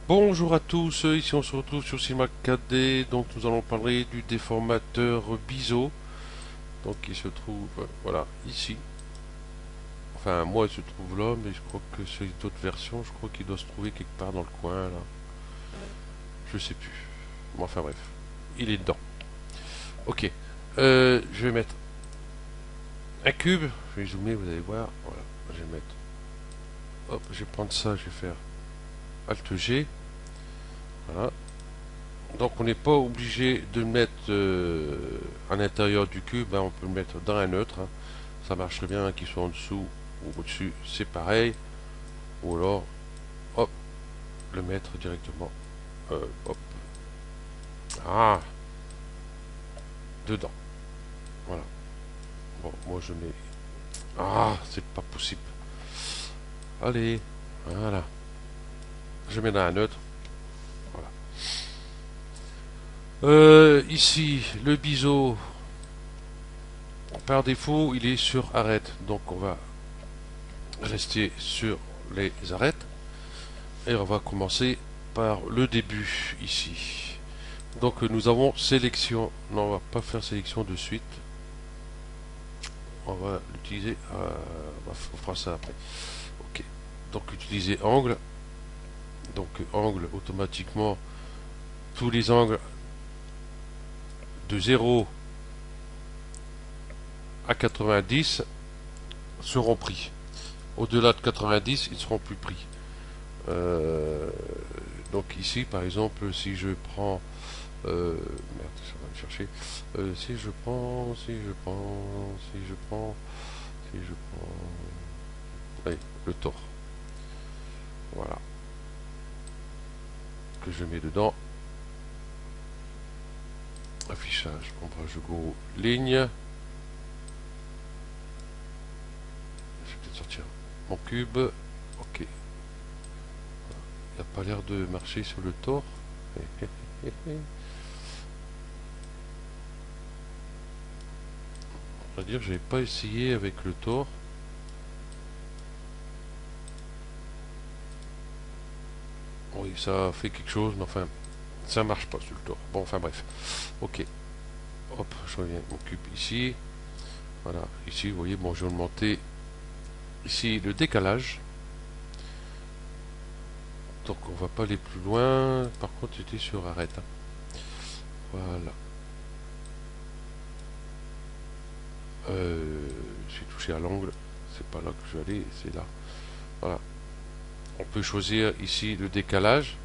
Bonjour à tous, ici on se retrouve sur Cinema 4D, donc nous allons parler du déformateur Biseau, donc il se trouve, voilà, ici. Enfin, moi il se trouve là, mais je crois que c'est d'autres versions, je crois qu'il doit se trouver quelque part dans le coin, là. Je sais plus. Bon, enfin bref, il est dedans. Ok, je vais mettre un cube, je vais zoomer, vous allez voir, voilà, je vais mettre, hop, je vais prendre ça, je vais faire Alt G, voilà. Donc on n'est pas obligé de le mettre à l'intérieur du cube, hein, on peut le mettre dans un neutre, hein. Ça marcherait bien qu'il soit en dessous ou au-dessus, c'est pareil. Ou alors, hop, le mettre directement, hop, ah, dedans. Voilà. Bon, moi je mets, ah, c'est pas possible. Allez, voilà. Je mets dans un neutre. Voilà. Ici, le biseau, par défaut, il est sur arrête. Donc on va rester sur les arêtes. Et on va commencer par le début ici. Donc nous avons sélection. Non, on va pas faire sélection de suite. On va l'utiliser. On fera ça après. Ok. Donc utiliser angle. Donc angle automatiquement. Tous les angles de 0 à 90 seront pris. Au-delà de 90, ils ne seront plus pris. Euh, donc ici, par exemple, si je prends merde, ça va me chercher. Si je prends, si je prends, si je prends, si je prends. Oui, le tort. Voilà. Que je mets dedans. Affichage, ombrage go, ligne. Je vais peut-être sortir mon cube. Ok. Il n'a pas l'air de marcher sur le tort. On va dire que je n'ai pas essayé avec le tort. Oui, ça fait quelque chose, mais enfin, ça marche pas sur le tort. Bon, enfin bref. Ok. Hop, je reviens mon cube ici. Voilà, ici, vous voyez, bon, je vais augmenter ici le décalage. Donc, on va pas aller plus loin. Par contre, j'étais sur arrête, hein. Voilà. Je suis touché à l'angle. C'est pas là que je vais aller, c'est là. Voilà. On peut choisir ici le décalage,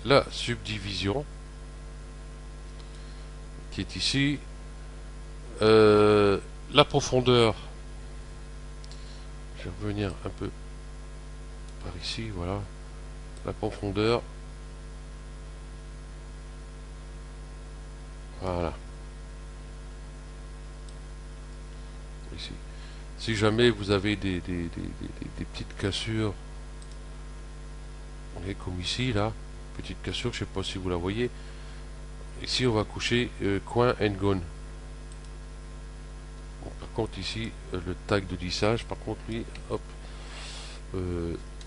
la subdivision, qui est ici, la profondeur. Je vais revenir un peu par ici, voilà. La profondeur, voilà. Ici. Si jamais vous avez des petites cassures, on est comme ici, là, petite cassure, je ne sais pas si vous la voyez. Ici, on va coucher coin and gone. Bon, par contre, ici, le tag de lissage, par contre, lui, hop,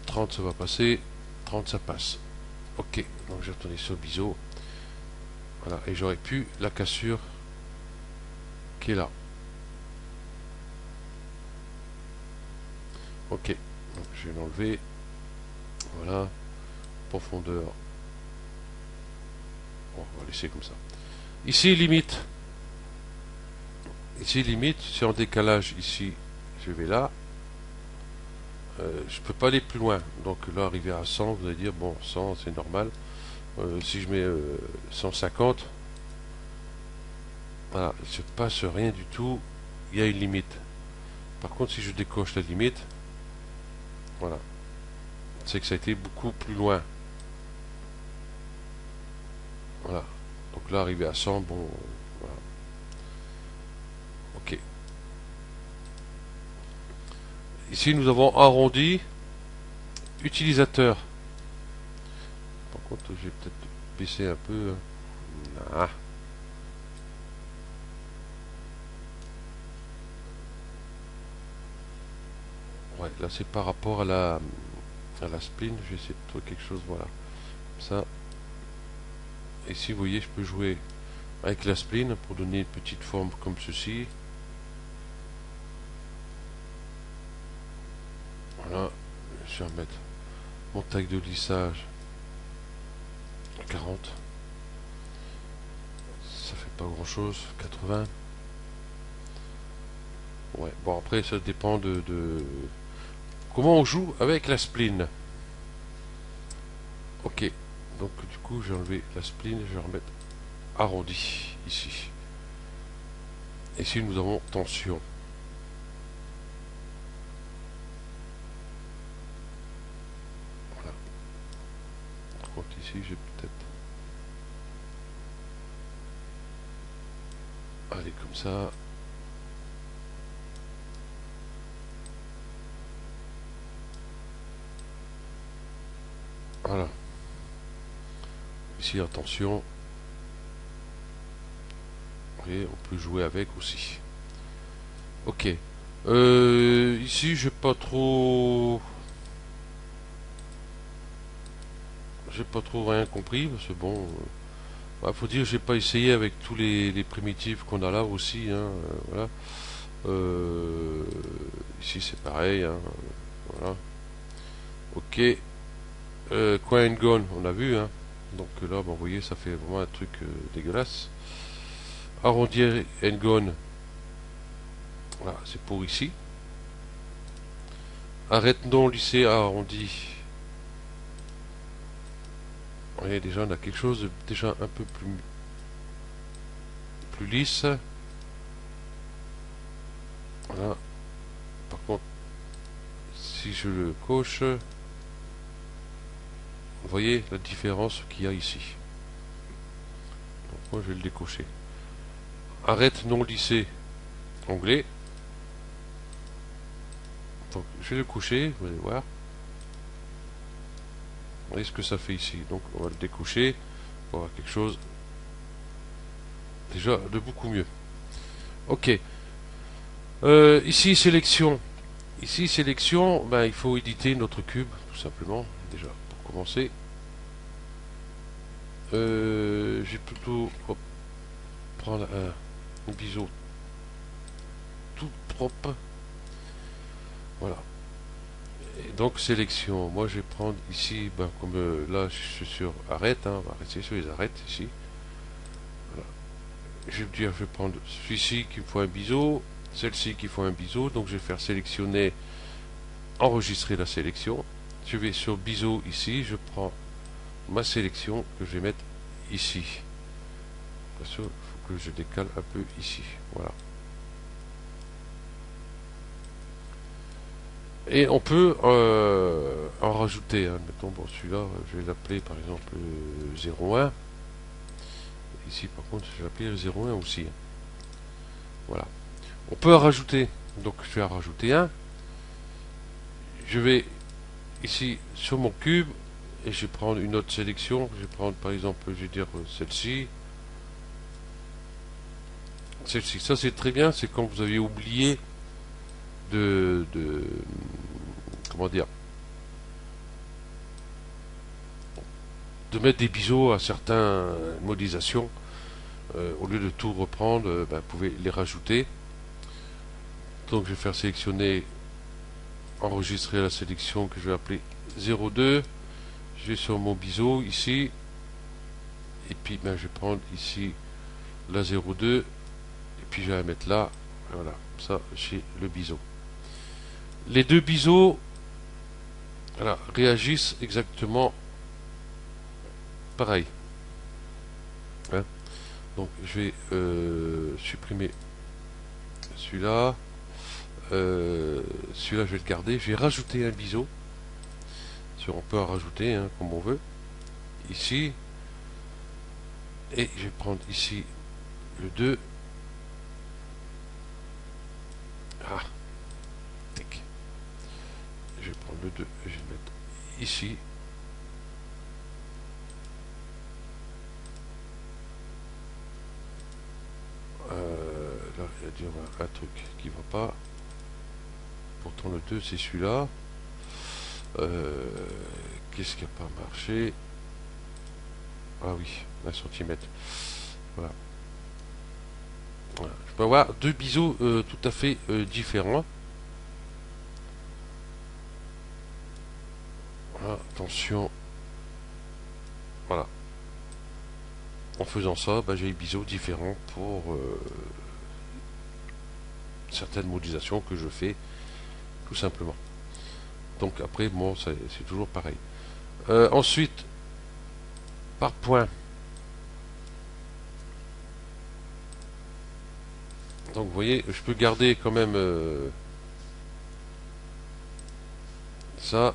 30 ça va passer, 30 ça passe. Ok, donc j'ai retourné sur le biseau. Voilà, et j'aurais pu la cassure qui est là. Ok, donc je vais l'enlever. Voilà, profondeur. Bon, on va laisser comme ça. Ici, limite. Ici, limite, c'est en décalage. Ici, je vais là. Je peux pas aller plus loin. Donc là, arrivé à 100, vous allez dire, bon, 100, c'est normal. Si je mets 150, voilà, il ne se passe rien du tout. Il y a une limite. Par contre, si je décoche la limite, voilà, c'est que ça a été beaucoup plus loin. Voilà. Donc là, arrivé à 100, bon, voilà. Ok. Ici, nous avons arrondi utilisateur. Par contre, je vais peut-être baisser un peu. Ah. Ouais, là, c'est par rapport à la à la spline, je vais essayer de trouver quelque chose, voilà, ça. Ici, vous voyez, je peux jouer avec la spline pour donner une petite forme comme ceci. Voilà, je vais remettre mon taille de lissage 40. Ça fait pas grand chose, 80. Ouais, bon après ça dépend de comment on joue avec la spline. Ok, donc du coup j'ai enlevé la spline et je vais remettre arrondi ici. Ici nous avons tension. Voilà. Par contre ici j'ai peut-être... Allez comme ça. Voilà. Ici attention. Et on peut jouer avec aussi. Ok. Ici j'ai pas trop... J'ai pas trop rien compris parce que bon... faut dire j'ai pas essayé avec tous les primitifs qu'on a là aussi. Hein, voilà. Ici c'est pareil. Hein, voilà. Ok. Coin and Gone, on a vu. Hein. Donc là, vous voyez, ça fait vraiment un truc dégueulasse. Arrondir and Gone. Voilà, c'est pour ici. Arrête non lissé arrondi. Vous voyez, déjà on a quelque chose de déjà un peu plus lisse. Voilà. Par contre, si je le coche, vous voyez la différence qu'il y a ici. Donc moi je vais le décocher. Arrête non lissé onglet. Donc je vais le coucher, vous allez voir. Vous voyez ce que ça fait ici. Donc on va le découcher pour avoir quelque chose déjà de beaucoup mieux. Ok. Ici sélection. Ici sélection, ben, il faut éditer notre cube, tout simplement, déjà pour commencer. J'ai plutôt prendre un biseau tout propre. Voilà. Et donc sélection. Moi je vais prendre ici, ben, comme là je suis sur arrête, hein, on va rester sur les arrêtes ici. Voilà. Je vais dire je vais prendre celui-ci qui me faut un biseau, celle-ci qui faut un biseau, donc je vais faire sélectionner, enregistrer la sélection. Je vais sur biseau ici, je prends ma sélection que je vais mettre ici. Bien sûr, il faut que je décale un peu ici. Voilà. Et on peut en rajouter. Hein. Mettons, bon, celui-là, je vais l'appeler par exemple 01. Ici, par contre, je vais l'appeler 01 aussi. Hein. Voilà. On peut en rajouter. Donc, je vais en rajouter un. Je vais ici sur mon cube et je vais prendre une autre sélection. Je vais prendre par exemple, je vais dire celle-ci. Celle-ci. Ça, c'est très bien. C'est quand vous avez oublié de comment dire, de mettre des biseaux à certaines modélisations. Au lieu de tout reprendre, ben, vous pouvez les rajouter. Donc je vais faire sélectionner, enregistrer la sélection que je vais appeler 02. Je vais sur mon biseau ici. Et puis ben, je vais prendre ici la 02. Et puis je vais la mettre là. Voilà, ça j'ai le biseau. Les deux biseaux, voilà, réagissent exactement pareil. Hein. Donc je vais supprimer celui-là. Celui-là je vais le garder. Je vais rajouter un biseau. On peut en rajouter hein, comme on veut. Ici. Et je vais prendre ici le 2. Ah. Tic. Je vais prendre le 2 et je vais le mettre ici. Là, il y a dû y avoir un truc qui va pas. Pourtant, le 2, c'est celui-là. Qu'est-ce qui n'a pas marché? Ah oui, 1 cm. Voilà. Voilà. Je peux avoir deux biseaux tout à fait différents. Voilà, attention. Voilà. En faisant ça, bah, j'ai des biseaux différents pour certaines modélisations que je fais, tout simplement. Donc après, bon, c'est toujours pareil. Ensuite, par point. Donc vous voyez, je peux garder quand même ça.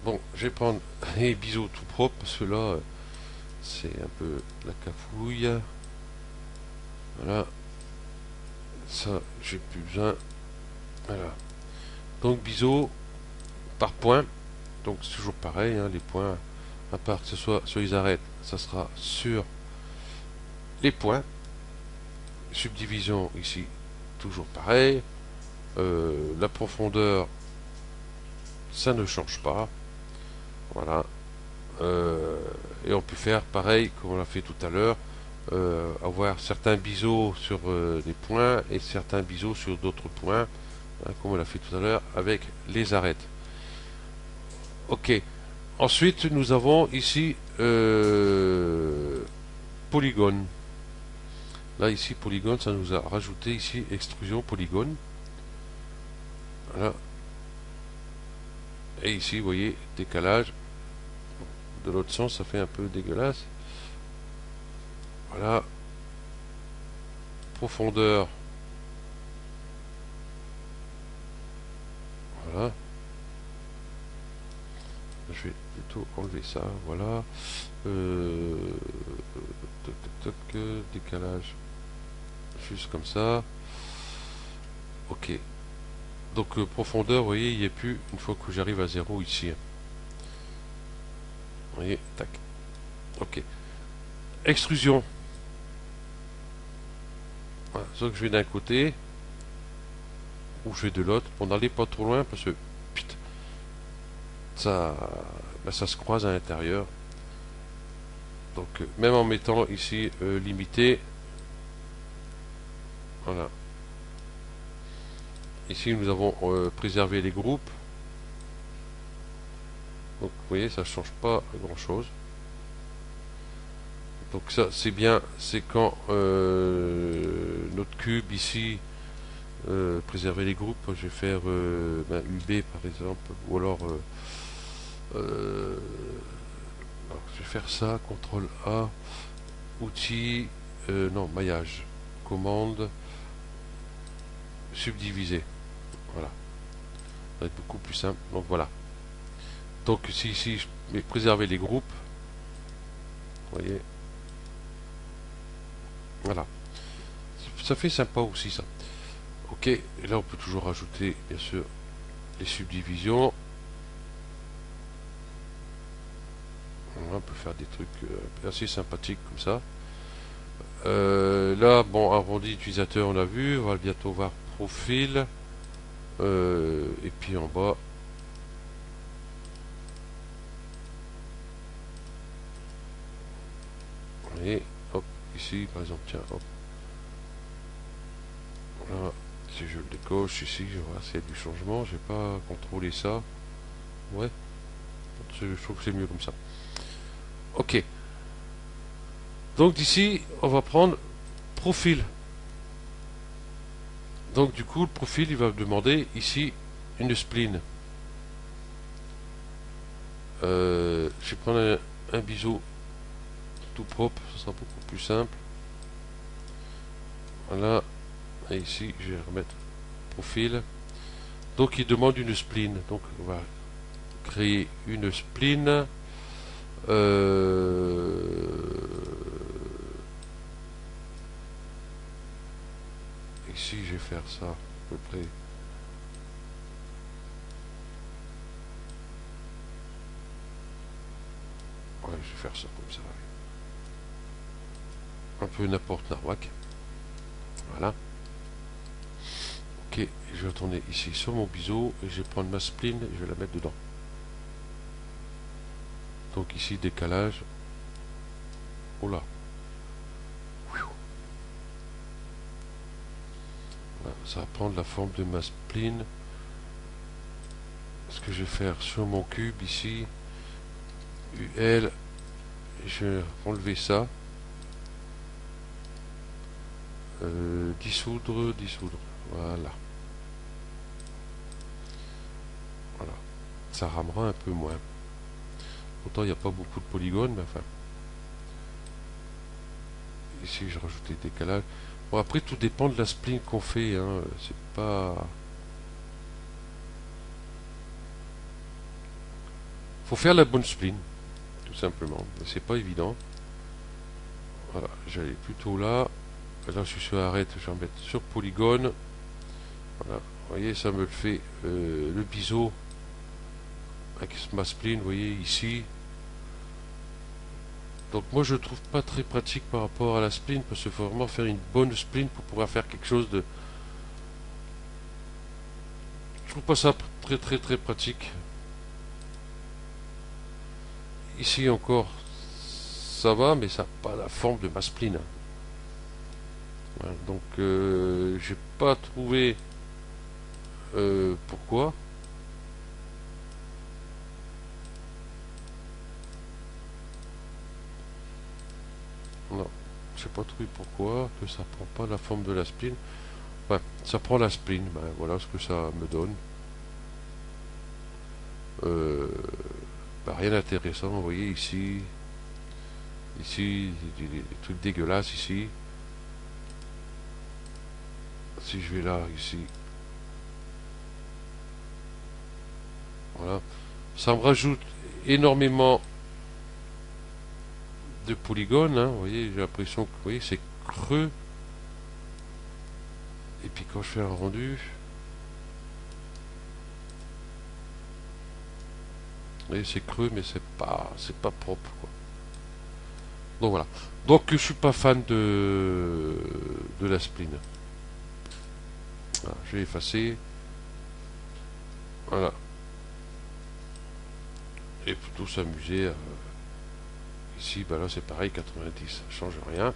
Bon, je vais prendre les biseaux tout propres parce que là, c'est un peu la cafouille. Voilà. Ça, j'ai plus besoin. Voilà. Donc biseaux par point. Donc c'est toujours pareil, hein, les points, à part que ce soit sur les arêtes, ça sera sur les points. Subdivision ici, toujours pareil. La profondeur, ça ne change pas. Voilà. Et on peut faire pareil comme on l'a fait tout à l'heure. Avoir certains biseaux sur des points et certains biseaux sur d'autres points, hein, comme on l'a fait tout à l'heure avec les arêtes. Ok. Ensuite, nous avons ici polygone. Là, ici, polygone, ça nous a rajouté ici extrusion polygone. Voilà. Et ici, vous voyez, décalage. De l'autre sens, ça fait un peu dégueulasse. Voilà. Profondeur. Voilà. Je vais plutôt enlever ça. Voilà. Toc, toc, toc, décalage. Juste comme ça. Ok. Donc profondeur, vous voyez, il n'y a plus une fois que j'arrive à 0 ici. Vous voyez, tac. Ok. Extrusion. Voilà. Soit que je vais d'un côté, ou je vais de l'autre. On n'allait pas trop loin parce que putain, ça, ben, ça se croise à l'intérieur. Donc même en mettant ici limité, voilà. Ici nous avons préservé les groupes. Donc vous voyez, ça ne change pas grand chose. Donc ça c'est bien, c'est quand notre cube ici préserver les groupes, je vais faire UB par exemple, ou alors, je vais faire ça, CTRL A, outils, non, maillage, commande, subdiviser, voilà, ça va être beaucoup plus simple, donc voilà. Donc ici je vais préserver les groupes, vous voyez, voilà, ça fait sympa aussi ça. Ok, et là on peut toujours rajouter bien sûr les subdivisions. On peut faire des trucs assez sympathiques comme ça. Là, bon, arrondi utilisateur, on a vu. On va bientôt voir profil. Et puis en bas. Et hop, ici par exemple, tiens, hop. Voilà, si je le décoche ici, je vois s'il y a du changement. J'ai pas contrôlé ça. Ouais, je trouve que c'est mieux comme ça. Ok. Donc d'ici, on va prendre profil. Donc du coup, le profil, il va me demander ici une spline. Je vais prendre un biseau tout propre, ce sera beaucoup plus simple. Voilà. Et ici, je vais remettre profil. Donc il demande une spline. Donc on va créer une spline. Ici, je vais faire ça à peu près. Ouais, je vais faire ça comme ça. Un peu n'importe Narwak. Voilà. Ok, je vais retourner ici sur mon biseau et je vais prendre ma spline et je vais la mettre dedans. Donc ici décalage. Oh là. Voilà, ça va prendre la forme de ma spline. Ce que je vais faire sur mon cube ici, UL, je vais enlever ça. Dissoudre, dissoudre. Voilà. Voilà. Ça ramera un peu moins. Pourtant, il n'y a pas beaucoup de polygones, mais enfin. Ici, je rajoute des décalages. Bon, après, tout dépend de la spline qu'on fait. Hein. C'est pas. Faut faire la bonne spline, tout simplement. Mais c'est pas évident. Voilà, j'allais plutôt là. Et là, je suis sur arrête, je vais en mettre sur polygone. Voilà, vous voyez, ça me le fait le biseau avec ma spline, vous voyez ici. Donc moi je trouve pas très pratique par rapport à la spline parce qu'il faut vraiment faire une bonne spline pour pouvoir faire quelque chose de. Je trouve pas ça très pratique. Ici encore ça va mais ça n'a pas la forme de ma spline. Voilà, donc j'ai pas trouvé pourquoi. Non, j'ai pas trouvé pourquoi que ça prend pas la forme de la spline. Ouais, ça prend la spline, ben voilà ce que ça me donne. Ben, rien d'intéressant, vous voyez ici. Ici, des trucs dégueulasses ici. Si je vais là, ici. Voilà. Ça me rajoute énormément de polygones, hein, vous voyez, j'ai l'impression que vous voyez, c'est creux. Et puis quand je fais un rendu, vous voyez, c'est creux, mais c'est pas propre, quoi. Donc voilà. Donc je suis pas fan de la spline. Voilà, je vais effacer. Voilà. Et plutôt s'amuser. Ici, bah là c'est pareil, 90, ça change rien.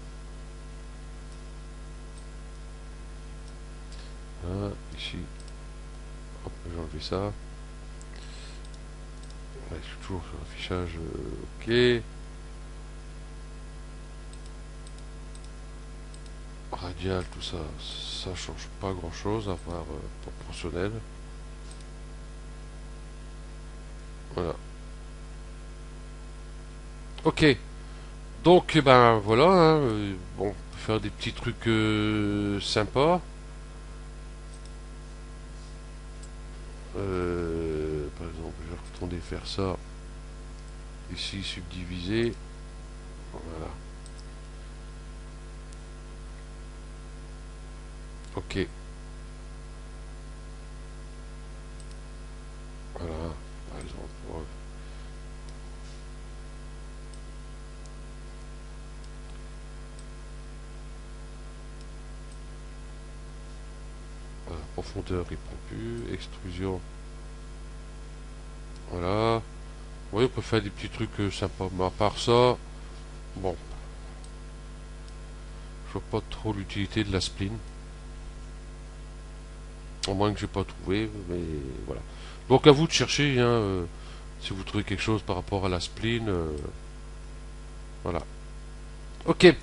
Voilà, ici, hop, j'ai enlevé ça. Ouais, je suis toujours sur l'affichage, ok. Radial, tout ça, ça change pas grand chose à part proportionnel. Voilà. Ok. Donc, eh ben voilà. Hein, bon, on peut faire des petits trucs sympas. Par exemple, je vais retourner faire ça. Ici, subdiviser. Voilà. Ok. Voilà. Par exemple. Ouais. Voilà, profondeur, il prend plus. Extrusion. Voilà. Oui, on peut faire des petits trucs sympas. Mais à part ça, bon, je vois pas trop l'utilité de la spline. Au moins que j'ai pas trouvé, mais voilà. Donc à vous de chercher, hein, si vous trouvez quelque chose par rapport à la spline. Voilà. Ok.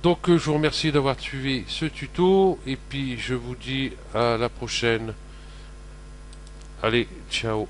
Donc je vous remercie d'avoir suivi ce tuto et puis je vous dis à la prochaine. Allez, ciao.